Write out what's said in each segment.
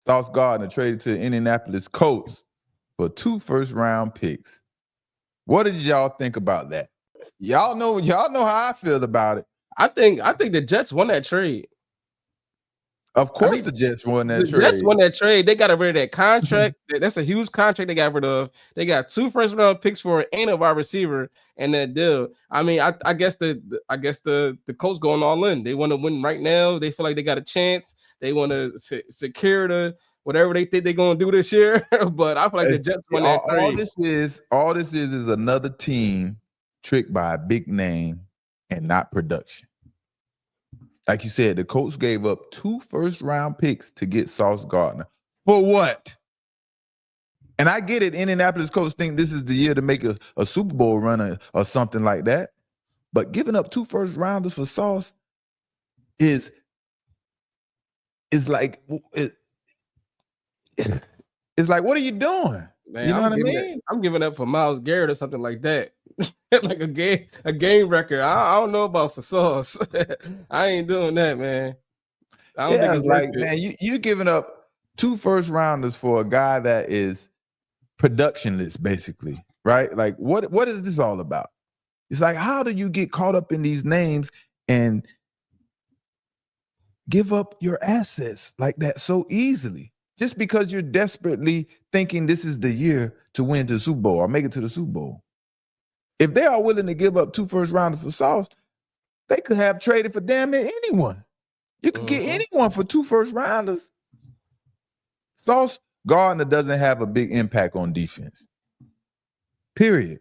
Sauce Gardner traded to the Indianapolis Colts for 2 first-round picks. What did y'all think about that? Y'all know how I feel about it. I think the Jets won that trade. Of course, the Jets won that trade. The Jets won that trade. They got rid of that contract. That's a huge contract they got rid of. They got 2 first-round picks for a wide receiver and that deal. I mean, I guess the Colts going all in. They want to win right now. They feel like they got a chance. They want to secure the whatever they think they're going to do this year. But I feel like the Jets won that trade. All this is another team tricked by a big name and not production. Like you said, the Colts gave up 2 first-round picks to get Sauce Gardner. For what? And I get it, Indianapolis Colts think this is the year to make a Super Bowl run or something like that. But giving up 2 first-rounders for Sauce is like it's like, what are you doing? Man, you know what I mean? I'm giving up for Myles Garrett or something like that. Like a game record. I don't know about for Sauce. I ain't doing that, man. I don't think it's like, man, you giving up 2 first-rounders for a guy that is productionless, basically, right? Like, what is this all about? It's like, how do you get caught up in these names and give up your assets like that so easily? Just because you're desperately thinking this is the year to win the Super Bowl or make it to the Super Bowl. If they are willing to give up 2 first-rounders for Sauce, they could have traded for damn near anyone. You could get anyone for 2 first-rounders. Sauce Gardner doesn't have a big impact on defense. Period.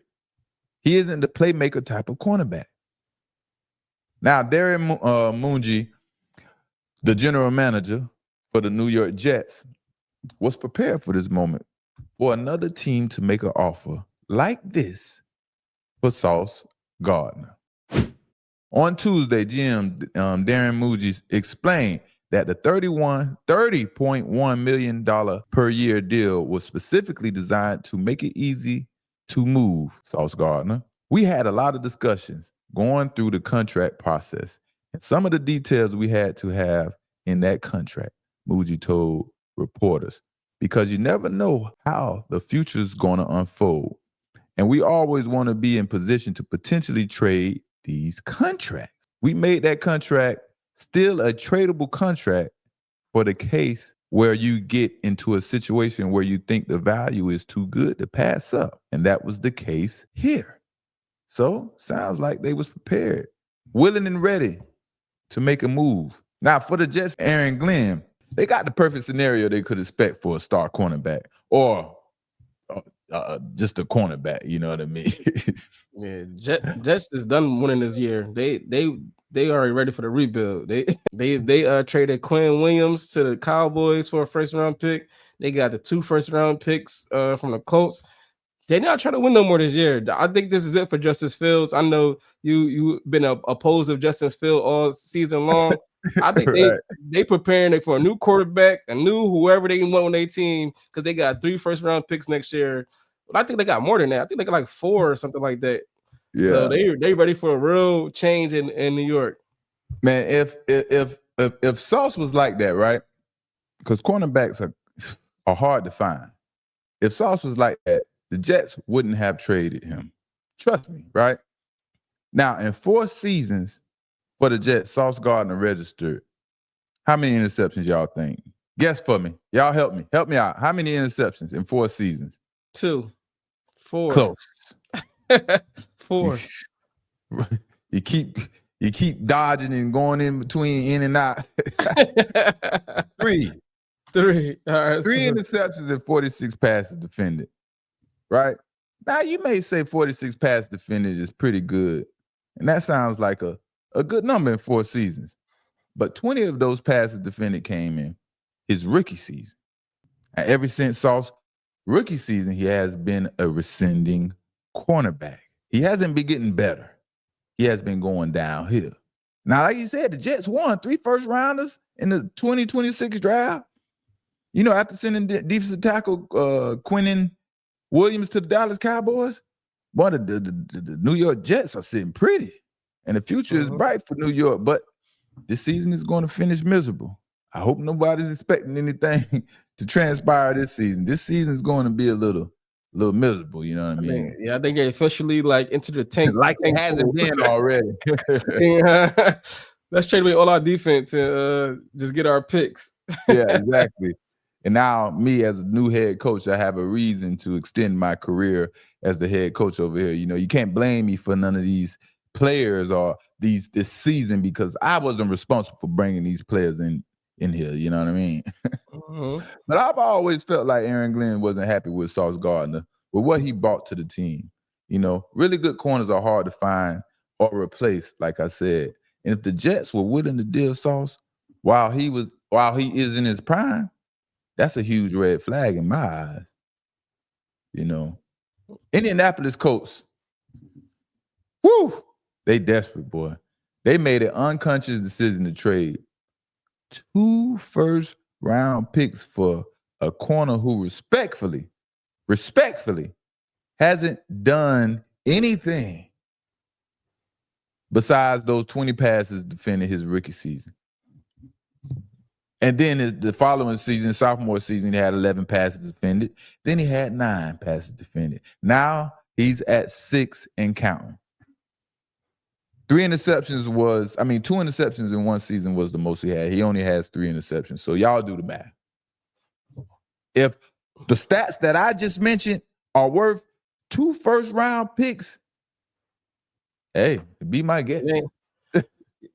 He isn't the playmaker type of cornerback. Now, Darren Moonji, the general manager for the New York Jets, was prepared for this moment for another team to make an offer like this for Sauce Gardner. On Tuesday, GM Darren Moonji explained that the $30.1 million per year deal was specifically designed to make it easy to move Sauce Gardner. We had a lot of discussions going through the contract process, and some of the details we had to have in that contract, Moonji told reporters, because you never know how the future is going to unfold. And we always want to be in position to potentially trade these contracts. We made that contract still a tradable contract for the case where you get into a situation where you think the value is too good to pass up. And that was the case here. So sounds like they was prepared, willing and ready to make a move. Now for the Jets, Aaron Glenn, they got the perfect scenario they could expect for a star cornerback or just a cornerback, you know what I mean? Yeah, Jets is done winning this year. They already ready for the rebuild. They traded Quinn Williams to the Cowboys for a first-round pick. They got the 2 first-round picks from the Colts. They're not trying to win no more this year. I think this is it for Justice Fields. I know you've been opposed of Justice Fields all season long. I think they preparing for a new quarterback, a new whoever they want on their team, because they got 3 first-round picks next year. But I think they got more than that. I think they got like 4 or something like that. Yeah. So they ready for a real change in New York. Man, if Sauce was like that, right? Because cornerbacks are hard to find. If Sauce was like that, the Jets wouldn't have traded him. Trust me, right? Now, in 4 seasons for the Jets, Sauce Gardner registered. How many interceptions y'all think? Guess for me. Y'all help me. Help me out. How many interceptions in 4 seasons? 2. 4. Close. 4. You keep dodging and going in and out. 3. 3. All right. 3 interceptions and 46 passes defended. Right? Now you may say 46 passes defended is pretty good. And that sounds like a good number in 4 seasons. But 20 of those passes defended came in his rookie season. And ever since Sauce's rookie season, he has been a rescinding cornerback. He hasn't been getting better. He has been going downhill. Now, like you said, the Jets won 3 first-rounders in the 2026 draft. You know, after sending defensive tackle Quinnen Williams to the Dallas Cowboys, boy, the New York Jets are sitting pretty. And the future is bright for New York, but this season is going to finish miserable. I hope nobody's expecting anything to transpire this season. This season is going to be a little miserable. You know what I mean? I think they officially like into the tank. Like it hasn't been already. Yeah. Let's trade away all our defense and just get our picks. Yeah, exactly. And now me as a new head coach, I have a reason to extend my career as the head coach over here. You know, you can't blame me for none of these players or this season because I wasn't responsible for bringing these players in here. You know what I mean? But I've always felt like Aaron Glenn wasn't happy with Sauce Gardner, with what he brought to the team. You know, really good corners are hard to find or replace, like I said. And if the Jets were willing to deal Sauce while he is in his prime, that's a huge red flag in my eyes. You know, Indianapolis Colts, whoo, they desperate, boy. They made an unconscious decision to trade 2 first-round picks for a corner who respectfully hasn't done anything besides those 20 passes defending his rookie season. And then the following season, sophomore season, he had 11 passes defended. Then he had 9 passes defended. Now he's at 6 and counting. 2 interceptions in one season was the most he had. He only has 3 interceptions. So y'all do the math. If the stats that I just mentioned are worth 2 first-round picks, hey, be my guest.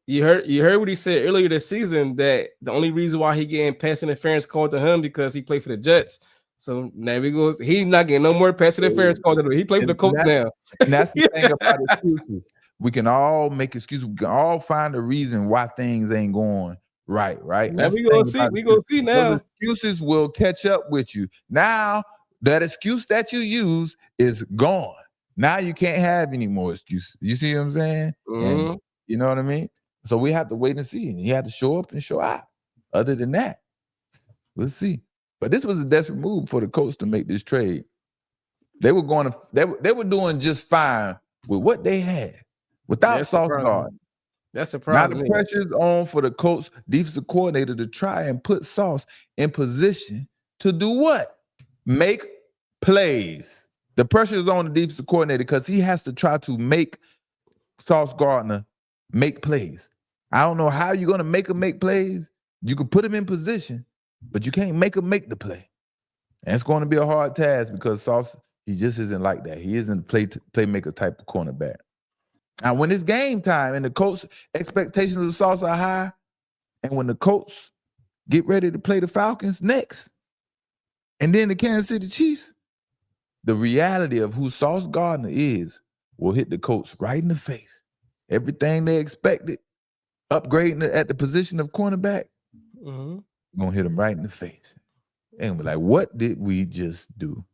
You heard what he said earlier this season, that the only reason why he getting pass interference called to him because he played for the Jets. So now he goes, he's not getting no more pass interference called to him. He played for the Colts now. And that's the thing about excuses. We can all make excuses. We can all find a reason why things ain't going right? Now we gonna see now. Those excuses will catch up with you. Now that excuse that you use is gone. Now you can't have any more excuses. You see what I'm saying? And you know what I mean? So we have to wait and see. And he had to show up and show out. Other than that, we'll see. But this was a desperate move for the Colts to make this trade. They were doing just fine with what they had without Sauce Gardner. That surprised me. Now the pressure's on for the Colts defensive coordinator to try and put Sauce in position to do what? Make plays. The pressure is on the defensive coordinator because he has to try to make Sauce Gardner make plays. I don't know how you're going to make him make plays. You can put him in position, but you can't make him make the play. And it's going to be a hard task because Sauce, he just isn't like that. He isn't a playmaker type of cornerback. Now, when it's game time and the Colts' expectations of Sauce are high, and when the Colts get ready to play the Falcons next, and then the Kansas City Chiefs, the reality of who Sauce Gardner is will hit the Colts right in the face. Everything they expected, upgrading at the position of cornerback, gonna hit them right in the face. And we're like, what did we just do?